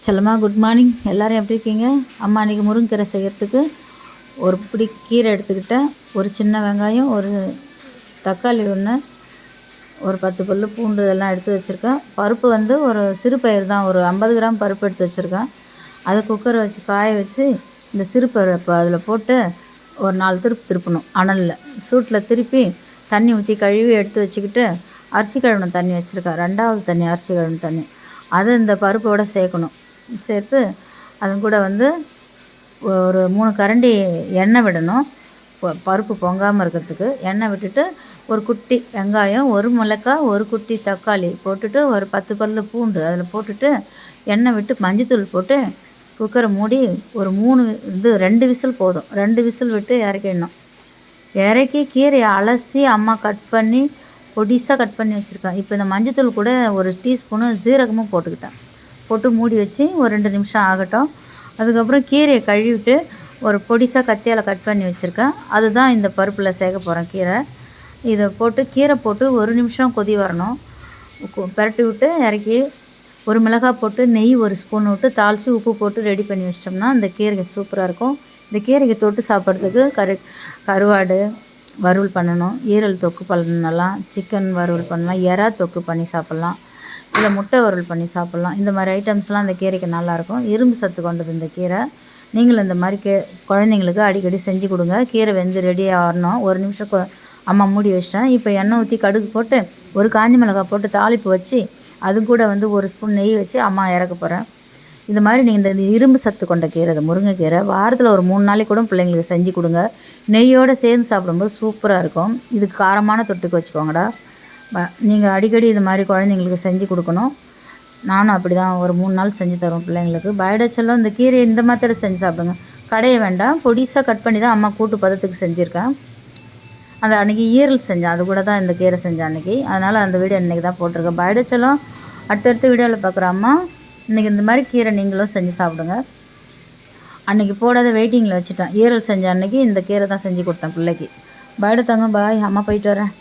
செல்லம்மா, good morning. எல்லோரும் எப்படி இருக்கீங்க? அம்மா இன்றைக்கி முருங்கீரை செய்கிறதுக்கு ஒரு பிடி கீரை எடுத்துக்கிட்டேன். ஒரு சின்ன வெங்காயம், ஒரு தக்காளி ஒன்று, ஒரு 10 பல் பூண்டு இதெல்லாம் எடுத்து வச்சுருக்கேன். பருப்பு வந்து ஒரு சிறு பயிறு தான், ஒரு 50 கிராம் பருப்பு எடுத்து வச்சுருக்கேன். அதை குக்கரை வச்சு காய வச்சு இந்த சிறு பருப்பு அதில் போட்டு ஒரு 4 திருப்பு திருப்பணும். அனலில் சூட்டில் திருப்பி தண்ணி ஊற்றி கழுவி எடுத்து வச்சுக்கிட்டு அரிசி கழுவின தண்ணி வச்சுருக்கேன். 2வது தண்ணி அரிசி கழுவின தண்ணி அதை இந்த பருப்போடு சேர்க்கணும். சேர்த்து அதன் கூட வந்து ஒரு 3 கரண்டி எண்ணெய் விடணும். பருப்பு பொங்காமல் இருக்கிறதுக்கு எண்ணெய் விட்டுட்டு ஒரு குட்டி வெங்காயம், ஒரு மிளகாய், ஒரு குட்டி தக்காளி போட்டுட்டு ஒரு 10 பல் பூண்டு அதில் போட்டுட்டு எண்ணெய் விட்டு மஞ்சத்தூள் போட்டு குக்கரை மூடி ஒரு 2 விசில் போதும். 2 விசில் விட்டு இறக்கிடணும். இறக்கி கீரையை அலசி அம்மா கட் பண்ணி பொடிசாக கட் பண்ணி வச்சுருக்கேன். இப்போ இந்த மஞ்சத்தூள் கூட ஒரு டீஸ்பூனு ஜீரகமும் போட்டுக்கிட்டேன். போட்டு மூடி வச்சு ஒரு 2 நிமிஷம் ஆகட்டும். அதுக்கப்புறம் கீரையை கழுவிட்டு ஒரு பொடிசாக கத்தியால் கட் பண்ணி வச்சுருக்கேன். அதுதான் இந்த பருப்பில் சேர்க்க போகிறேன் கீரை. இதை போட்டு கீரை போட்டு 1 நிமிஷம் கொதி வரணும். பரட்டி விட்டு இறக்கி ஒரு மிளகாய் போட்டு நெய் 1 ஸ்பூன் விட்டு தாளித்து உப்பு போட்டு ரெடி பண்ணி வச்சிட்டோம்னா இந்த கீரைக்கு சூப்பராக இருக்கும். இந்த கீரைக்கு தொட்டு சாப்பிட்றதுக்கு கருவாடு வறுவல் பண்ணணும், ஈரல் தொக்கு பண்ணலாம், சிக்கன் வறுவல் பண்ணலாம், எறா தொக்கு பண்ணி சாப்பிட்லாம், இல்லை முட்டை வறுவல் பண்ணி சாப்பிட்லாம். இந்த மாதிரி ஐட்டம்ஸ்லாம் இந்த கீரைக்கு நல்லாயிருக்கும். இரும்பு சத்து கொண்டது இந்த கீரை. நீங்களும் இந்த மாதிரி குழந்தைங்களுக்கு அடிக்கடி செஞ்சு கொடுங்க. கீரை வெந்து ரெடி ஆகணும். 1 நிமிஷம் அம்மா மூடி வச்சிட்டேன். இப்போ எண்ணெய் ஊற்றி கடுகு போட்டு ஒரு காஞ்சி மிளகாய் போட்டு தாளிப்பு வச்சு அது கூட வந்து 1 ஸ்பூன் நெய் வச்சு அம்மா இறக்க போகிறேன். இந்த மாதிரி நீங்கள் இந்த இரும்பு சத்து கொண்ட கீரை, இந்த முருங்கைக்கீரை வாரத்தில் ஒரு 3 நாளைக்கு கூட பிள்ளைங்களுக்கு செஞ்சு கொடுங்க. நெய்யோடு சேர்ந்து சாப்பிடும்போது சூப்பராக இருக்கும். இதுக்கு காரமான தொட்டுக்கு வச்சுக்கோங்கடா. நீங்கள் அடிக்கடி இது மாதிரி குழந்தைங்களுக்கு செஞ்சு கொடுக்கணும். நானும் அப்படி தான் ஒரு 3 நாள் செஞ்சு தருவேன் பிள்ளைங்களுக்கு. பயோடச்செல்லாம் இந்த கீரை இந்த மெத்தடை செஞ்சு சாப்பிடுங்க. கடைய வேண்டாம், பொடிசாக கட் பண்ணி தான் அம்மா கூட்டு பதத்துக்கு செஞ்சுருக்கேன். அந்த அன்றைக்கி ஈரல் செஞ்சேன், அது கூட தான் இந்த கீரை செஞ்சேன் அன்றைக்கி. அதனால் அந்த வீடியோ இன்றைக்கி தான் போட்டிருக்கேன். பயோடச்செல்லாம் அடுத்தடுத்த வீடியோவில் பார்க்குற அம்மா இன்றைக்கி இந்த மாதிரி கீரை நீங்களும் செஞ்சு சாப்பிடுங்க. அன்றைக்கி போடாத வெயிட்டிங்கில் வச்சுட்டேன். ஈரல் செஞ்ச அன்றைக்கி இந்த கீரை தான் செஞ்சு கொடுத்தேன் பிள்ளைக்கு. பயோடத்தாங்க, பாய், அம்மா போயிட்டு வரேன்.